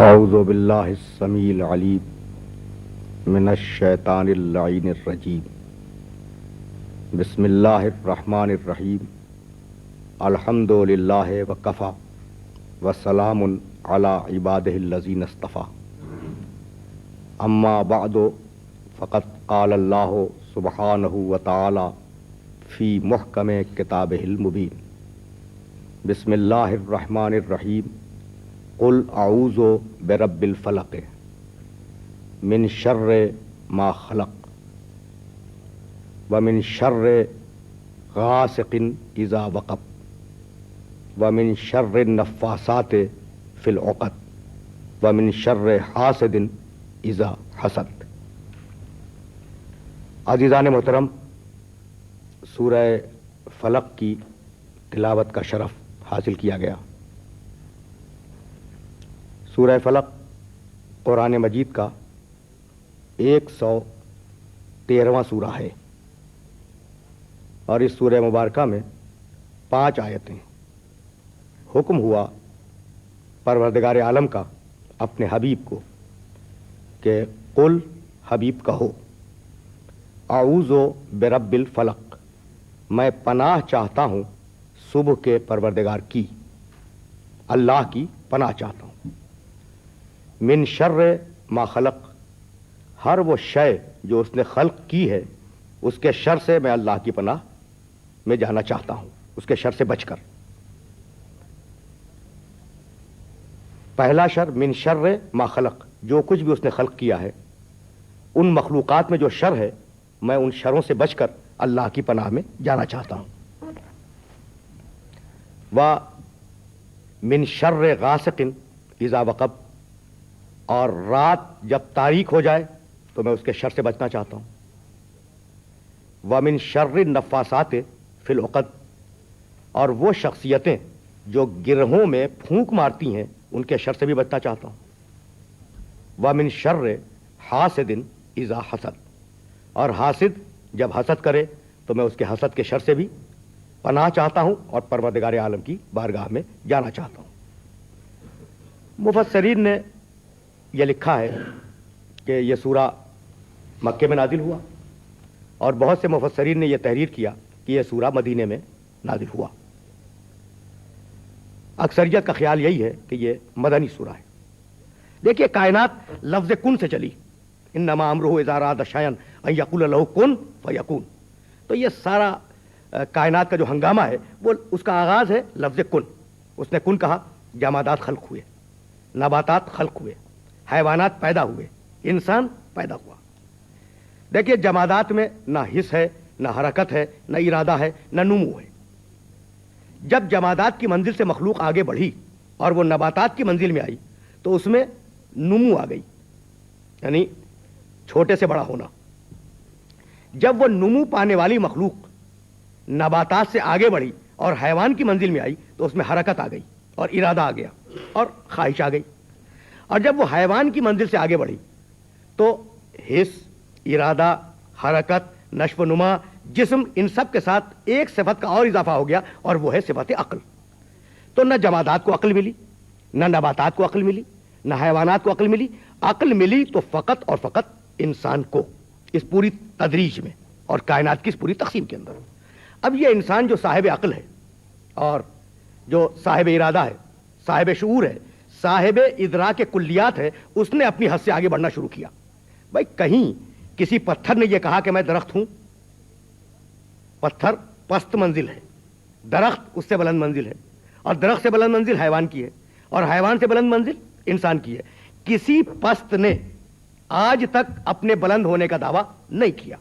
اعوذ باللہ السمیع العلیم من الشیطان اللعین الرجیم بسم اللہ الرحمن الرحیم الحمد للہ وکفی وسلام علی عبادہ الذین اصطفی اما بعد فقد قال اللہ سبحانہ وتعالی فی محکم کتابہ المبین بسم اللہ الرحمن الرحیم قل اعوذ برب الفلق من شر ما خلق ومن شر غاسق اذا وقب ومن شر النفاثات فی العقد ومن شر حاسد اذا حسد۔ عزیزان محترم، سورہ فلق کی تلاوت کا شرف حاصل کیا گیا۔ سورہ فلق قرآن مجید کا 113واں سورہ ہے اور اس سورہ مبارکہ میں 5 آیتیں۔ حکم ہوا پروردگار عالم کا اپنے حبیب کو کہ قل، حبیب کہو، اعوذ برب الفلق، میں پناہ چاہتا ہوں صبح کے پروردگار کی، اللہ کی پناہ چاہتا ہوں۔ من شر ما خلق، ہر وہ شے جو اس نے خلق کی ہے اس کے شر سے میں اللہ کی پناہ میں جانا چاہتا ہوں، اس کے شر سے بچ کر۔ پہلا شر من شر ما خلق، جو کچھ بھی اس نے خلق کیا ہے، ان مخلوقات میں جو شر ہے میں ان شروں سے بچ کر اللہ کی پناہ میں جانا چاہتا ہوں۔ و من شر غاسق اذا وقب، اور رات جب تاریک ہو جائے تو میں اس کے شر سے بچنا چاہتا ہوں۔ وَمِن شَرِّ النَّفَّاثَاتِ فِي الْعُقَدِ، اور وہ شخصیتیں جو گرہوں میں پھونک مارتی ہیں ان کے شر سے بھی بچنا چاہتا ہوں۔ وَمِن شَرِّ حَاسِدٍ اِذَا حَسَدَ، اور حاسد جب حسد کرے تو میں اس کے حسد کے شر سے بھی پناہ چاہتا ہوں اور پروردگار عالم کی بارگاہ میں جانا چاہتا ہوں۔ مفسرین نے یہ لکھا ہے کہ یہ سورہ مکے میں نازل ہوا، اور بہت سے مفسرین نے یہ تحریر کیا کہ یہ سورہ مدینے میں نازل ہوا۔ اکثریت کا خیال یہی ہے کہ یہ مدنی سورہ ہے۔ دیکھیے، کائنات لفظ کن سے چلی، انما امرہ اذا اراد شیئا ان یقول لہ کن فیکون، تو یہ سارا کائنات کا جو ہنگامہ ہے وہ اس کا آغاز ہے لفظ کن۔ اس نے کن کہا، جمادات خلق ہوئے، نباتات خلق ہوئے، حیوانات پیدا ہوئے، انسان پیدا ہوا۔ دیکھیے، جمادات میں نہ حس ہے، نہ حرکت ہے، نہ ارادہ ہے، نہ نمو ہے۔ جب جمادات کی منزل سے مخلوق آگے بڑھی اور وہ نباتات کی منزل میں آئی تو اس میں نمو آ گئی، یعنی چھوٹے سے بڑا ہونا۔ جب وہ نمو پانے والی مخلوق نباتات سے آگے بڑھی اور حیوان کی منزل میں آئی تو اس میں حرکت آ گئی اور ارادہ آ گیا اور خواہش آ گئی۔ اور جب وہ حیوان کی منزل سے آگے بڑھی تو حس، ارادہ، حرکت، نشو و نما، جسم، ان سب کے ساتھ ایک صفت کا اور اضافہ ہو گیا اور وہ ہے صفت عقل۔ تو نہ جمادات کو عقل ملی، نہ نباتات کو عقل ملی، نہ حیوانات کو عقل ملی۔ عقل ملی تو فقط اور فقط انسان کو، اس پوری تدریج میں اور کائنات کی اس پوری تقسیم کے اندر۔ اب یہ انسان جو صاحب عقل ہے اور جو صاحب ارادہ ہے، صاحب شعور ہے، صاحب ادراک کلیات ہے، اس نے اپنی حد سے آگے بڑھنا شروع کیا۔ بھائی، کہیں کسی پتھر نے یہ کہا کہ میں درخت ہوں؟ پتھر پست منزل ہے، درخت اس سے بلند منزل ہے، اور درخت سے بلند منزل حیوان کی ہے، اور حیوان سے بلند منزل انسان کی ہے۔ کسی پست نے آج تک اپنے بلند ہونے کا دعویٰ نہیں کیا۔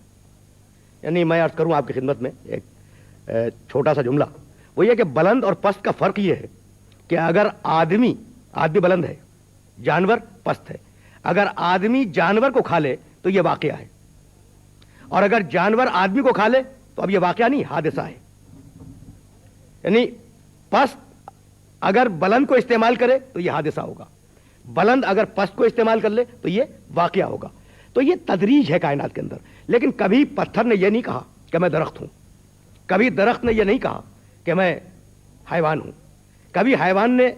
یعنی میں عرض کروں آپ کی خدمت میں ایک چھوٹا سا جملہ، وہ یہ کہ بلند اور پست کا فرق یہ ہے کہ اگر آدمی بلند ہے، جانور پست ہے۔ اگر آدمی جانور کو کھا لے تو یہ واقعہ ہے، اور اگر جانور آدمی کو کھا لے تو اب یہ واقعہ نہیں، حادثہ ہے۔ یعنی پست اگر بلند کو استعمال کرے تو یہ حادثہ ہوگا، بلند اگر پست کو استعمال کر لے تو یہ واقعہ ہوگا۔ تو یہ تدریج ہے کائنات کے اندر۔ لیکن کبھی پتھر نے یہ نہیں کہا کہ میں درخت ہوں، کبھی درخت نے یہ نہیں کہا کہ میں حیوان ہوں، کبھی حیوان نے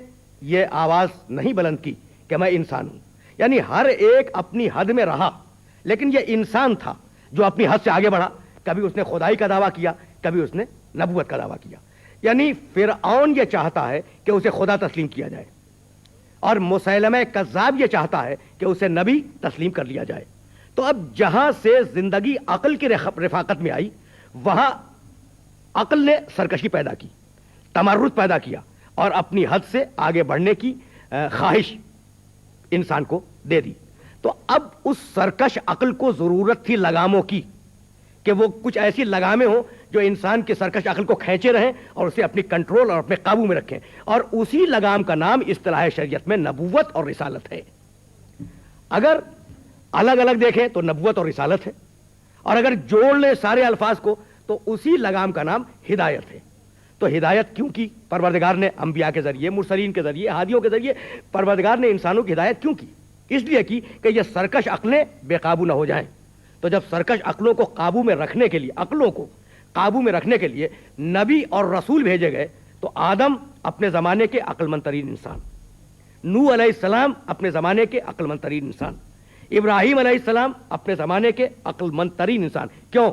یہ آواز نہیں بلند کی کہ میں انسان ہوں. یعنی ہر ایک اپنی حد میں رہا, لیکن یہ انسان تھا جو اپنی حد سے آگے بڑھا. کبھی اس نے خدائی کا دعویٰ کیا, کبھی اس نے نبوت کا دعویٰ کیا. یعنی فرعون یہ چاہتا ہے کہ اسے خدا تسلیم کیا جائے, اور مسیلمہ کذاب یہ چاہتا ہے کہ اسے نبی تسلیم کر لیا جائے. تو اب جہاں سے زندگی عقل کی رفاقت میں آئی, وہاں عقل نے سرکشی پیدا کی, تمرد پیدا کیا, اور اپنی حد سے آگے بڑھنے کی خواہش انسان کو دے دی. تو اب اس سرکش عقل کو ضرورت تھی لگاموں کی, کہ وہ کچھ ایسی لگامیں ہوں جو انسان کی سرکش عقل کو کھینچے رہیں اور اسے اپنی کنٹرول اور اپنے قابو میں رکھیں. اور اسی لگام کا نام اصطلاح شریعت میں نبوت اور رسالت ہے. اگر الگ الگ دیکھیں تو نبوت اور رسالت ہے, اور اگر جوڑ لیں سارے الفاظ کو تو اسی لگام کا نام ہدایت ہے. تو ہدایت کیوں کی پروردگار نے؟ انبیاء کے ذریعے, مرسلین کے ذریعے, ہادیوں کے ذریعے پروردگار نے انسانوں کی ہدایت کیوں کی؟ اس لیے کی کہ یہ سرکش عقلیں بے قابو نہ ہو جائیں. تو جب سرکش عقلوں کو قابو میں رکھنے کے لیے, عقلوں کو قابو میں رکھنے کے لیے نبی اور رسول بھیجے گئے, تو آدم اپنے زمانے کے عقل مند ترین انسان, نوح علیہ السلام اپنے زمانے کے عقل مند ترین انسان, ابراہیم علیہ السلام اپنے زمانے کے عقل مند ترین انسان. کیوں؟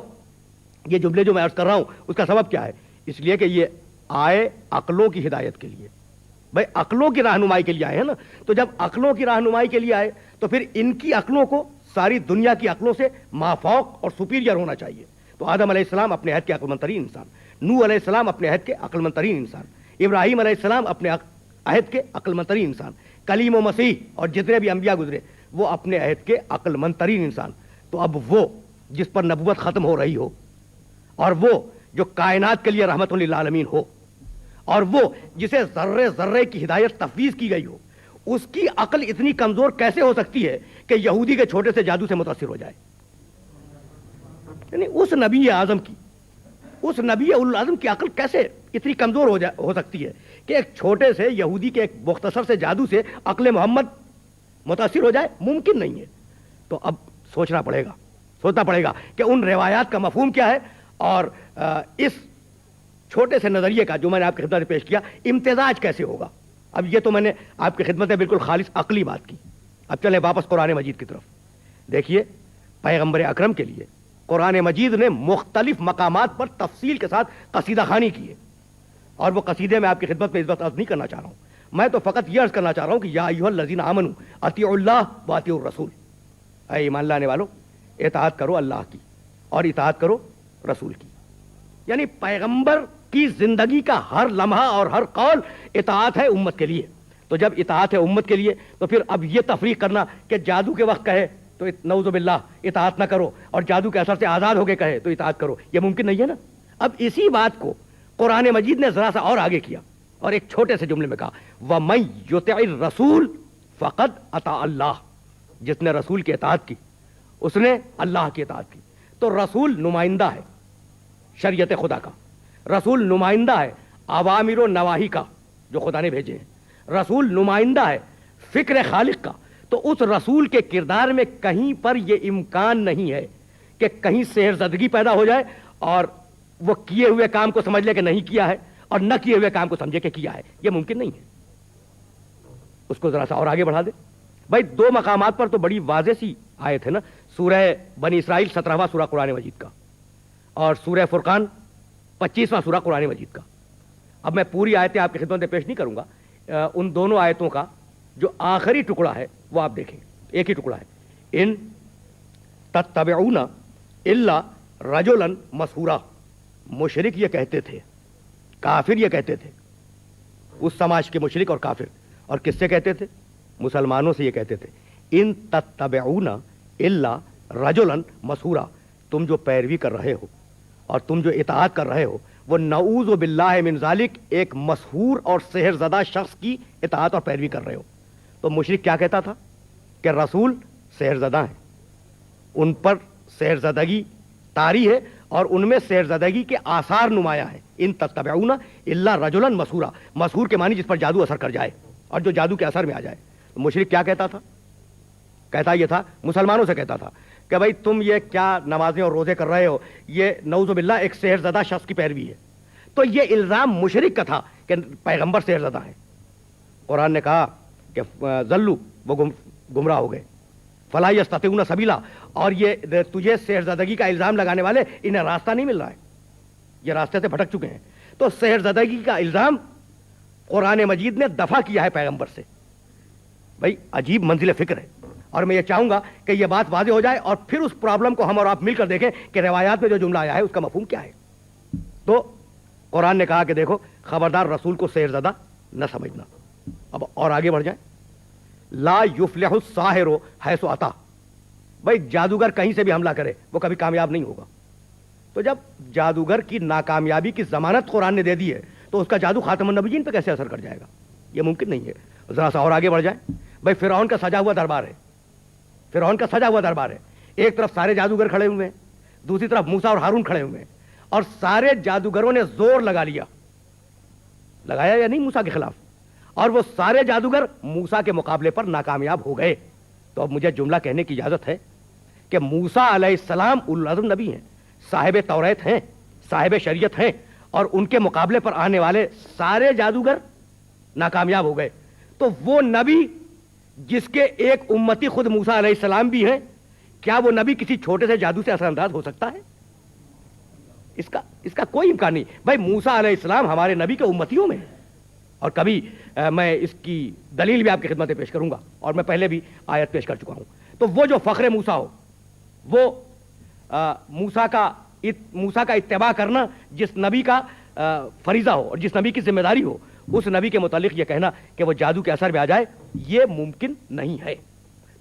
یہ جملے جو میں عرض کر رہا ہوں اس کا سبب کیا ہے؟ اس لیے کہ یہ آئے عقلوں کی ہدایت کے لیے. بھائی عقلوں کی رہنمائی کے لیے آئے ہیں نا, تو جب عقلوں کی رہنمائی کے لیے آئے تو پھر ان کی عقلوں کو ساری دنیا کی عقلوں سے مافوق اور سپیریئر ہونا چاہیے. تو آدم علیہ السلام اپنے عہد کے عقل مند ترین انسان, نوح علیہ السلام اپنے عہد کے عقل مند ترین انسان, ابراہیم علیہ السلام اپنے عہد کے عقل مند ترین انسان, کلیم و مسیح اور جتنے بھی انبیاء گزرے وہ اپنے عہد کے عقل مند ترین انسان. تو اب وہ جس پر نبوت ختم ہو رہی ہو, اور وہ جو کائنات کے لیے رحمت للعالمین ہو, اور وہ جسے ذرے ذرے کی ہدایت تفویض کی گئی ہو, اس کی عقل اتنی کمزور کیسے ہو سکتی ہے کہ یہودی کے چھوٹے سے جادو سے متاثر ہو جائے؟ یعنی اس نبی اعظم کی, اس نبی الاعظم کی عقل کیسے اتنی کمزور ہو سکتی ہے کہ ایک چھوٹے سے یہودی کے ایک مختصر سے جادو سے عقل محمد متاثر ہو جائے؟ ممکن نہیں ہے. تو اب سوچنا پڑے گا کہ ان روایات کا مفہوم کیا ہے, اور اس چھوٹے سے نظریے کا جو میں نے آپ کی خدمت میں پیش کیا امتزاج کیسے ہوگا. اب یہ تو میں نے آپ کی خدمت میں بالکل خالص عقلی بات کی. اب چلیں واپس قرآن مجید کی طرف. دیکھیے پیغمبر اکرم کے لیے قرآن مجید نے مختلف مقامات پر تفصیل کے ساتھ قصیدہ خوانی کی ہے, اور وہ قصیدے میں آپ کی خدمت میں اس وقت عرض نہیں کرنا چاہ رہا ہوں. میں تو فقط یہ عرض کرنا چاہ رہا ہوں کہ یا ایھا الذین آمنوا اطیعوا اللہ واطیعوا الرسول, اے ایمان لانے والو اطاعت کرو اللہ کی اور اطاعت کرو رسول کی. یعنی پیغمبر کی زندگی کا ہر لمحہ اور ہر قول اطاعت ہے امت کے لیے. تو جب اطاعت ہے امت کے لیے تو پھر اب یہ تفریق کرنا کہ جادو کے وقت کہے تو نعوذ باللہ اطاعت نہ کرو, اور جادو کے اثر سے آزاد ہو کے کہے تو اطاعت کرو, یہ ممکن نہیں ہے نا. اب اسی بات کو قرآن مجید نے ذرا سا اور آگے کیا, اور ایک چھوٹے سے جملے میں کہا وَمَن یُطِعِ الرَّسُولَ فَقَدْ اطاع اللہ, جس نے رسول کی اطاعت کی اس نے اللہ کی اطاعت کی. تو رسول نمائندہ ہے شریعت خدا کا, رسول نمائندہ ہے اوامر و نواہی کا جو خدا نے بھیجے ہیں, رسول نمائندہ ہے فکر خالق کا. تو اس رسول کے کردار میں کہیں پر یہ امکان نہیں ہے کہ کہیں سحر زدگی پیدا ہو جائے اور وہ کیے ہوئے کام کو سمجھ لے کہ نہیں کیا ہے, اور نہ کیے ہوئے کام کو سمجھے کہ کیا ہے. یہ ممکن نہیں ہے. اس کو ذرا سا اور آگے بڑھا دے. بھائی دو مقامات پر تو بڑی واضح سی آیت ہے نا, سورہ بنی اسرائیل 17واں سورہ قرآن مجید کا, اور سورہ فرقان 25واں سورہ قرآن مجید کا. اب میں پوری آیتیں آپ کی خدمت میں پیش نہیں کروں گا, ان دونوں آیتوں کا جو آخری ٹکڑا ہے وہ آپ دیکھیں, ایک ہی ٹکڑا ہے, ان تتبعون الا رجلا مسحورا. مشرک یہ کہتے تھے, کافر یہ کہتے تھے, اس سماج کے مشرک اور کافر, اور کس سے کہتے تھے؟ مسلمانوں سے یہ کہتے تھے ان تتبعون الا رجلا مسحورا, تم جو پیروی کر رہے ہو اور تم جو اطاعت کر رہے ہو وہ نعوذ باللہ من ذالک ایک مسحور اور سحر زدہ شخص کی اطاعت اور پیروی کر رہے ہو. تو مشرک کیا کہتا تھا کہ رسول سحر زدہ ہیں, ان پر سحر زدگی طاری ہے اور ان میں سحر زدگی کے آثار نمایاں ہیں. ان تتبعون الا رجلا مسحورا, مسحور کے معنی جس پر جادو اثر کر جائے اور جو جادو کے اثر میں آ جائے. مشرک کیا کہتا تھا؟ کہتا یہ تھا, مسلمانوں سے کہتا تھا کہ بھائی تم یہ کیا نمازیں اور روزے کر رہے ہو, یہ نعوذ باللہ ایک سحر زدہ شخص کی پیروی ہے. تو یہ الزام مشرک کا تھا کہ پیغمبر سحر زدہ ہیں. قرآن نے کہا کہ ذلو وہ گمراہ ہو گئے، فلا یستطیعون سبیلا، اور یہ تجھے سحرزدگی کا الزام لگانے والے انہیں راستہ نہیں مل رہا ہے، یہ راستے سے بھٹک چکے ہیں۔ تو سحرزدگی کا الزام قرآن مجید نے دفع کیا ہے پیغمبر سے۔ بھائی عجیب منزل فکر ہے، اور میں یہ چاہوں گا کہ یہ بات واضح ہو جائے اور پھر اس پرابلم کو ہم اور آپ مل کر دیکھیں کہ روایات میں جو جملہ آیا ہے اس کا مفہوم کیا ہے۔ تو قرآن نے کہا کہ دیکھو خبردار رسول کو سحرزدہ نہ سمجھنا۔ اب اور آگے بڑھ جائیں، لا یفلح الساحر حیث اتی، بھائی جادوگر کہیں سے بھی حملہ کرے وہ کبھی کامیاب نہیں ہوگا۔ تو جب جادوگر کی ناکامیابی کی ضمانت قرآن نے دے دی ہے تو اس کا جادو خاتم النبیین پہ کیسے اثر کر جائے گا؟ یہ ممکن نہیں ہے۔ ذرا سا اور آگے بڑھ جائیں، بھائی فرعون کا سجا ہوا دربار ہے، فرعون کا سجا ہوا دربار ہے، ایک طرف سارے جادوگر کھڑے ہوئے ہیں، دوسری طرف موسیٰ اور ہارون کھڑے ہوئے ہیں، اور سارے جادوگروں نے زور لگا لیا، لگایا یا نہیں موسیٰ کے خلاف، اور وہ سارے جادوگر موسیٰ کے مقابلے پر ناکامیاب ہو گئے۔ تو اب مجھے جملہ کہنے کی اجازت ہے کہ موسیٰ علیہ السلام اولو العزم نبی ہیں، صاحب توریت ہیں، صاحب شریعت ہیں، اور ان کے مقابلے پر آنے والے سارے جادوگر ناکامیاب ہو گئے۔ تو وہ نبی جس کے ایک امتی خود موسیٰ علیہ السلام بھی ہیں، کیا وہ نبی کسی چھوٹے سے جادو سے اثر انداز ہو سکتا ہے؟ اس کا کوئی امکان نہیں۔ بھائی موسیٰ علیہ السلام ہمارے نبی کے امتیوں میں ہیں، اور کبھی میں اس کی دلیل بھی آپ کی خدمت میں پیش کروں گا، اور میں پہلے بھی آیت پیش کر چکا ہوں۔ تو وہ جو فخر موسیٰ ہو، وہ موسیٰ کا اتباع کرنا جس نبی کا فریضہ ہو اور جس نبی کی ذمہ داری ہو، اس نبی کے متعلق یہ کہنا کہ وہ جادو کے اثر میں آ جائے، یہ ممکن نہیں ہے۔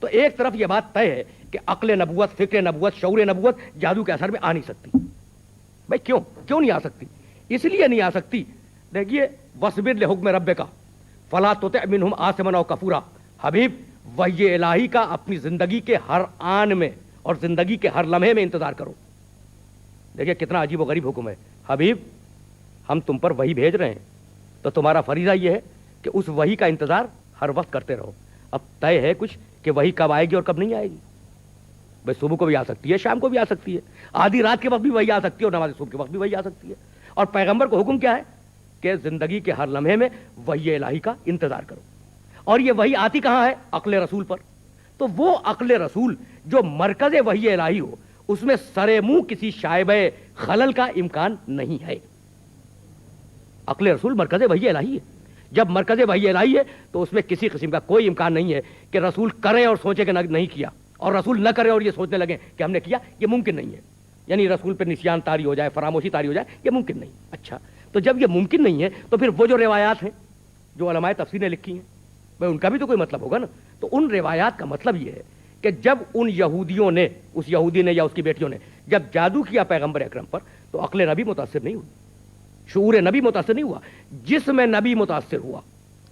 تو ایک طرف یہ بات طے ہے کہ عقل نبوت، فکر نبوت، شعور نبوت جادو کے اثر میں آ نہیں سکتی۔ بھائی کیوں نہیں آ سکتی؟ اس لیے نہیں آ سکتی، دیکھیے وَاصْبِرْ لِحُکْمِ رَبِّکَ فَلَا تُطِعْ مِنْہُمْ آثِمًا أَوْ کَفُورًا۔ حبیب وحی الہی کا اپنی زندگی کے ہر آن میں اور زندگی کے ہر لمحے میں انتظار کرو۔ دیکھیے کتنا عجیب و غریب حکم ہے، حبیب ہم تم پر وحی بھیج رہے ہیں تو تمہارا فریضہ یہ ہے کہ اس وحی کا انتظار ہر وقت کرتے رہو۔ اب طے ہے کچھ کہ وحی کب آئے گی اور کب نہیں آئے گی؟ بھائی صبح کو بھی آ سکتی ہے، شام کو بھی آ سکتی ہے، آدھی رات کے وقت بھی وحی آ سکتی ہے، اور نماز صبح کے وقت بھی وحی آ سکتی ہے۔ اور پیغمبر کو حکم کیا ہے کہ زندگی کے ہر لمحے میں وحی الہی کا انتظار کرو۔ اور یہ وحی آتی کہاں ہے؟ عقل رسول پر۔ تو وہ عقل رسول جو مرکز وحی الہی ہو، اس میں سرے منہ کسی شائبہ خلل کا امکان نہیں ہے۔ عقل رسول مرکز وحی الہی ہے، جب مرکز وحی الہی ہے تو اس میں کسی قسم کا کوئی امکان نہیں ہے کہ رسول کرے اور سوچے کہ نہیں کیا، اور رسول نہ کرے اور یہ سوچنے لگے کہ ہم نے کیا، یہ ممکن نہیں ہے۔ یعنی رسول پہ نسیان طاری ہو جائے، فراموشی طاری ہو جائے، یہ ممکن نہیں۔ اچھا، تو جب یہ ممکن نہیں ہے تو پھر وہ جو روایات ہیں جو علماء تفسیر نے لکھی ہیں، بھائی ان کا بھی تو کوئی مطلب ہوگا نا۔ تو ان روایات کا مطلب یہ ہے کہ جب ان یہودیوں نے، اس یہودی نے یا اس کی بیٹیوں نے جب جادو کیا پیغمبر اکرم پر، تو عقل نبی متاثر نہیں ہوئی، شعور نبی متاثر نہیں ہوا، جسم نبی متاثر ہوا،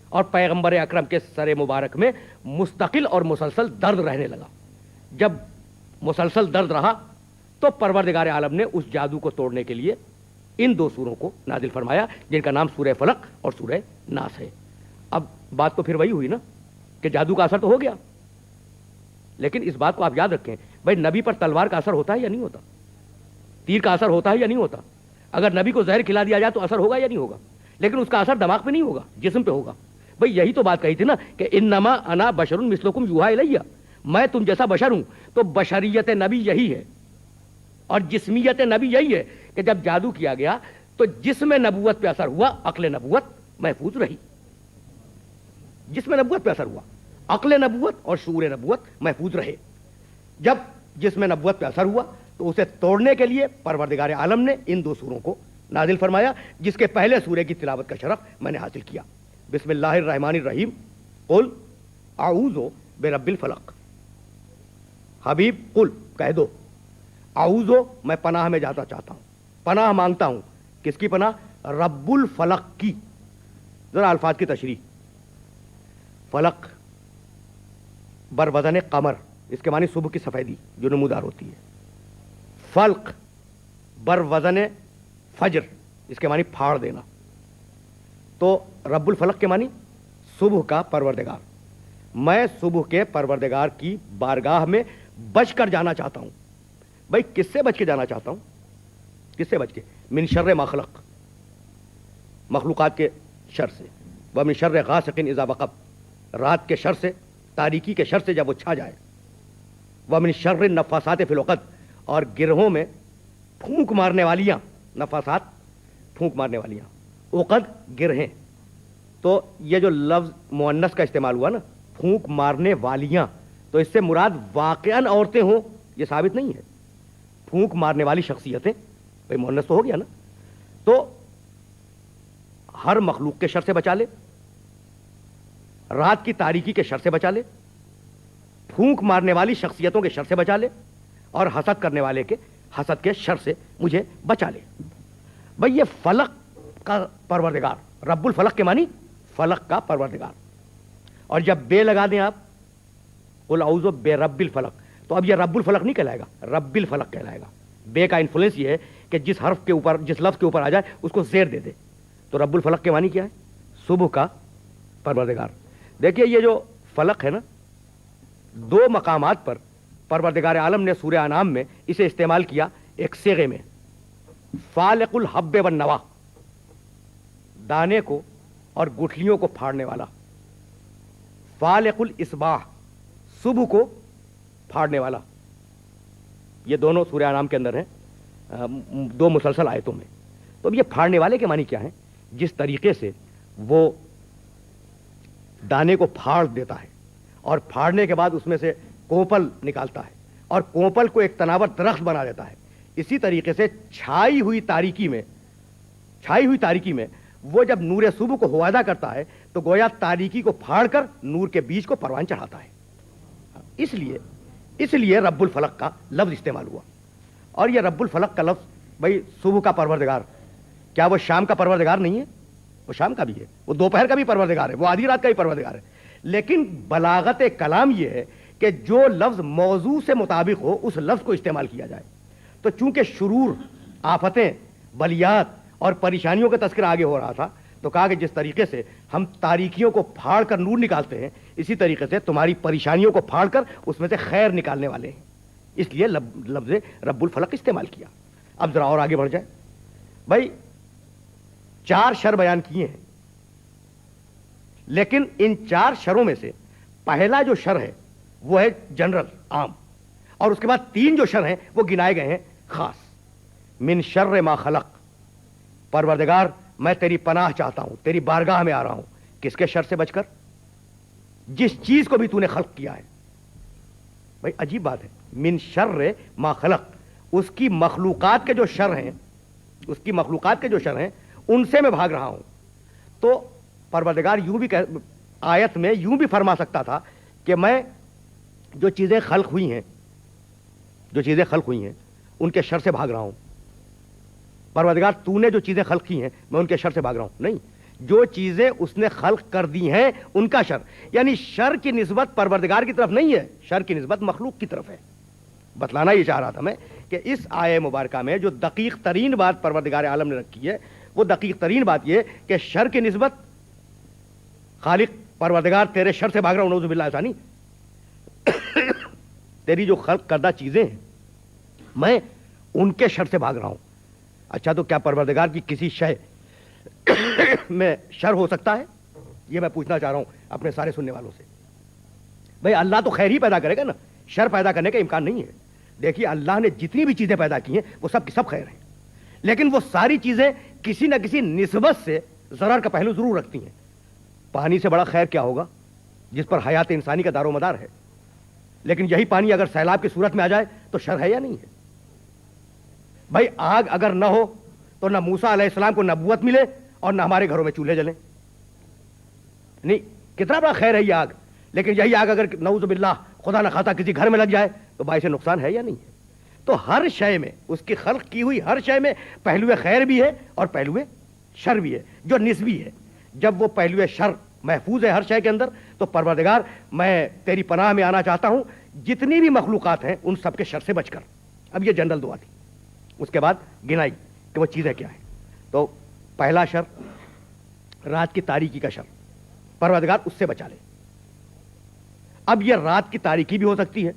اور پیغمبر اکرم کے سر مبارک میں مستقل اور مسلسل درد رہنے لگا۔ جب مسلسل درد رہا تو پروردگار عالم نے اس جادو کو توڑنے کے لیے ان دو سوروں کو نازل فرمایا، جن کا نام سورہ فلق اور سورہ ناس ہے۔ اب بات تو پھر وہی ہوئی نا کہ جادو کا اثر تو ہو گیا، لیکن اس بات کو آپ یاد رکھیں، بھائی نبی پر تلوار کا اثر ہوتا ہے یا نہیں ہوتا؟ تیر کا اثر ہوتا ہے یا نہیں ہوتا؟ اگر نبی کو زہر کھلا دیا جائے تو اثر ہوگا یا نہیں ہوگا؟ لیکن اس کا اثر دماغ پہ نہیں ہوگا، جسم پہ ہوگا۔ بھئی یہی تو بات کہی تھی نا کہ انما انا بشر مثلکم یوحی الی، میں تم جیسا بشر ہوں۔ تو بشریت نبی یہی ہے اور جسمیت نبی یہی ہے کہ جب جادو کیا گیا تو جسم نبوت پہ اثر ہوا، عقل نبوت محفوظ رہی۔ جسم نبوت پہ اثر ہوا، عقل نبوت اور شعور نبوت محفوظ رہے۔ جب جسم نبوت پہ اثر ہوا تو اسے توڑنے کے لیے پروردگار عالم نے ان دو سوروں کو نازل فرمایا، جس کے پہلے سورے کی تلاوت کا شرف میں نے حاصل کیا۔ بسم اللہ الرحمن الرحیم، قل اعوذ برب الفلق۔ حبیب قل کہہ دو، اعوذ میں پناہ میں جاتا چاہتا ہوں، پناہ مانگتا ہوں، کس کی پناہ؟ رب الفلق کی۔ ذرا الفاظ کی تشریح۔ فلق بر وزن قمر، اس کے معنی صبح کی سفیدی جو نمودار ہوتی ہے۔ فلق بر وزن فجر، اس کے معنی پھاڑ دینا۔ تو رب الفلق کے معنی صبح کا پروردگار۔ میں صبح کے پروردگار کی بارگاہ میں بچ کر جانا چاہتا ہوں۔ بھائی کس سے بچ کے جانا چاہتا ہوں؟ کس سے بچ کے؟ من شر ما خلق، مخلوقات کے شر سے، ومن شر غاسق اذا وقب، رات کے شر سے، تاریکی کے شر سے جب وہ چھا جائے، وَمِن شَرِّ النَّفَّاثَاتِ فِی العقد، اور گرہوں میں پھونک مارنے والیاں، نفاسات پھونک مارنے والیاں، عقد گرہیں، تو یہ جو لفظ مؤنث کا استعمال ہوا نا، پھونک مارنے والیاں، تو اس سے مراد واقعاً عورتیں ہوں یہ ثابت نہیں ہے، پھونک مارنے والی شخصیتیں، بھائی مؤنث تو ہو گیا نا، تو ہر مخلوق کے شر سے بچا لے، رات کی تاریکی کے شر سے بچا لے، پھونک مارنے والی شخصیتوں کے شر سے بچا لے، اور حسد کرنے والے کے حسد کے شر سے مجھے بچا لے۔ بھئی یہ فلق کا پروردگار، رب الفلق کے معنی فلق کا پروردگار، اور جب بے لگا دیں آپ، قل اعوذ برب الفلق، تو اب یہ رب الفلق نہیں کہلائے گا، رب الفلق کہلائے گا۔ بے کا انفلوئنس یہ ہے کہ جس حرف کے اوپر، جس لفظ کے اوپر آ جائے اس کو زیر دے دے، تو رب الفلق کے معنی کیا ہے؟ صبح کا پروردگار۔ دیکھیے یہ جو فلق ہے نا، دو مقامات پر پروردگار عالم نے سورہ انعام میں اسے استعمال کیا ایک صیغے میں، فالق الحب والنوا، دانے کو اور گٹھلیوں کو پھاڑنے والا، فالق الاصباح، صبح کو پھاڑنے والا، یہ دونوں سورہ انعام کے اندر ہیں، دو مسلسل آیتوں میں۔ تو اب یہ پھاڑنے والے کے معنی کیا ہیں؟ جس طریقے سے وہ دانے کو پھاڑ دیتا ہے اور پھاڑنے کے بعد اس میں سے کوپل نکالتا ہے اور کوپل کو ایک تناور درخت بنا دیتا ہے، اسی طریقے سے چھائی ہوئی تاریکی میں وہ جب نور صبح کو ہوادہ کرتا ہے تو گویا تاریکی کو پھاڑ کر نور کے بیج کو پروان چڑھاتا ہے۔ اس لیے رب الفلق کا لفظ استعمال ہوا۔ اور یہ رب الفلق کا لفظ، بھائی صبح کا پروردگار، کیا وہ شام کا پروردگار نہیں ہے؟ وہ شام کا بھی ہے، وہ دوپہر کا بھی پروردگار ہے، وہ آدھی رات کا بھی پروردگار ہے، لیکن بلاغت کلام یہ ہے کہ جو لفظ موضوع سے مطابق ہو اس لفظ کو استعمال کیا جائے۔ تو چونکہ شرور، آفتیں، بلیات اور پریشانیوں کا تذکرہ آگے ہو رہا تھا، تو کہا کہ جس طریقے سے ہم تاریکیوں کو پھاڑ کر نور نکالتے ہیں، اسی طریقے سے تمہاری پریشانیوں کو پھاڑ کر اس میں سے خیر نکالنے والے ہیں، اس لیے لفظ رب الفلق استعمال کیا۔ اب ذرا اور آگے بڑھ جائے۔ بھائی 4 شر بیان کیے ہیں، لیکن ان 4 شروں میں سے پہلا جو شر ہے وہ ہے جنرل، عام، اور اس کے بعد 3 جو شر ہیں وہ گنائے گئے ہیں خاص۔ من شر ما خلق، پروردگار میں تیری پناہ چاہتا ہوں، تیری بارگاہ میں آ رہا ہوں، کس کے شر سے بچ کر؟ جس چیز کو بھی تو نے خلق کیا ہے۔ بھائی عجیب بات ہے، من شر ما خلق، اس کی مخلوقات کے جو شر ہیں، ان سے میں بھاگ رہا ہوں۔ تو پروردگار یوں بھی آیت میں یوں بھی فرما سکتا تھا کہ میں جو چیزیں خلق ہوئی ہیں ان کے شر سے بھاگ رہا ہوں۔ پروردگار تو نے جو چیزیں خلق کی ہیں میں ان کے شر سے بھاگ رہا ہوں، نہیں، جو چیزیں اس نے خلق کر دی ہیں ان کا شر، یعنی شر کی نسبت پروردگار کی طرف نہیں ہے، شر کی نسبت مخلوق کی طرف ہے۔ بتلانا یہ چاہ رہا تھا میں کہ اس آیہ مبارکہ میں جو دقیق ترین بات پروردگار عالم نے رکھی ہے، وہ دقیق ترین بات یہ کہ شر کی نسبت خالق پروردگار تیرے شر سے بھاگ رہا ہوں، نعوذ باللہ، ایسا نہیں، تیری جو خلق کردہ چیزیں ہیں میں ان کے شر سے بھاگ رہا ہوں۔ اچھا تو کیا پروردگار کی کسی شے میں شر ہو سکتا ہے؟ یہ میں پوچھنا چاہ رہا ہوں اپنے سارے سننے والوں سے۔ بھئی اللہ تو خیر ہی پیدا کرے گا نا، شر پیدا کرنے کا امکان نہیں ہے۔ دیکھیے اللہ نے جتنی بھی چیزیں پیدا کی ہیں وہ سب کی سب خیر ہیں، لیکن وہ ساری چیزیں کسی نہ کسی نسبت سے ضرر کا پہلو ضرور رکھتی ہیں۔ پانی سے بڑا خیر کیا ہوگا جس پر حیات انسانی کا دار و مدار ہے، لیکن یہی پانی اگر سیلاب کی صورت میں آ جائے تو شر ہے یا نہیں ہے؟ بھائی آگ اگر نہ ہو تو نہ موسیٰ علیہ السلام کو نبوت ملے اور نہ ہمارے گھروں میں چولہے جلیں، نہیں، کتنا بڑا خیر ہے یہ آگ، لیکن یہی آگ اگر نعوذ باللہ خدا نہ خواستہ کسی گھر میں لگ جائے تو باعث نقصان ہے یا نہیں ہے؟ تو ہر شے میں، اس کی خلق کی ہوئی ہر شے میں پہلو خیر بھی ہے اور پہلو شر بھی ہے جو نسبی ہے۔ جب وہ پہلو شر محفوظ ہے ہر شے کے اندر تو پروردگار میں تیری پناہ میں آنا چاہتا ہوں جتنی بھی مخلوقات ہیں ان سب کے شر سے بچ کر۔ اب یہ جنرل دعا تھی، اس کے بعد گنائی کہ وہ چیزیں کیا ہیں۔ تو پہلا شر رات کی تاریکی کا شر، پروردگار اس سے بچا لے۔ اب یہ رات کی تاریکی بھی ہو سکتی ہے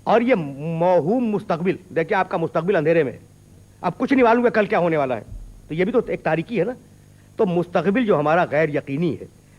اور یہ موہوم مستقبل، دیکھیں آپ کا مستقبل اندھیرے میں ہے، اب کچھ نہیں معلوم ہے کل کیا ہونے والا ہے، تو یہ بھی تو ایک تاریکی ہے نا۔ تو مستقبل جو ہمارا غیر یقینی ہے،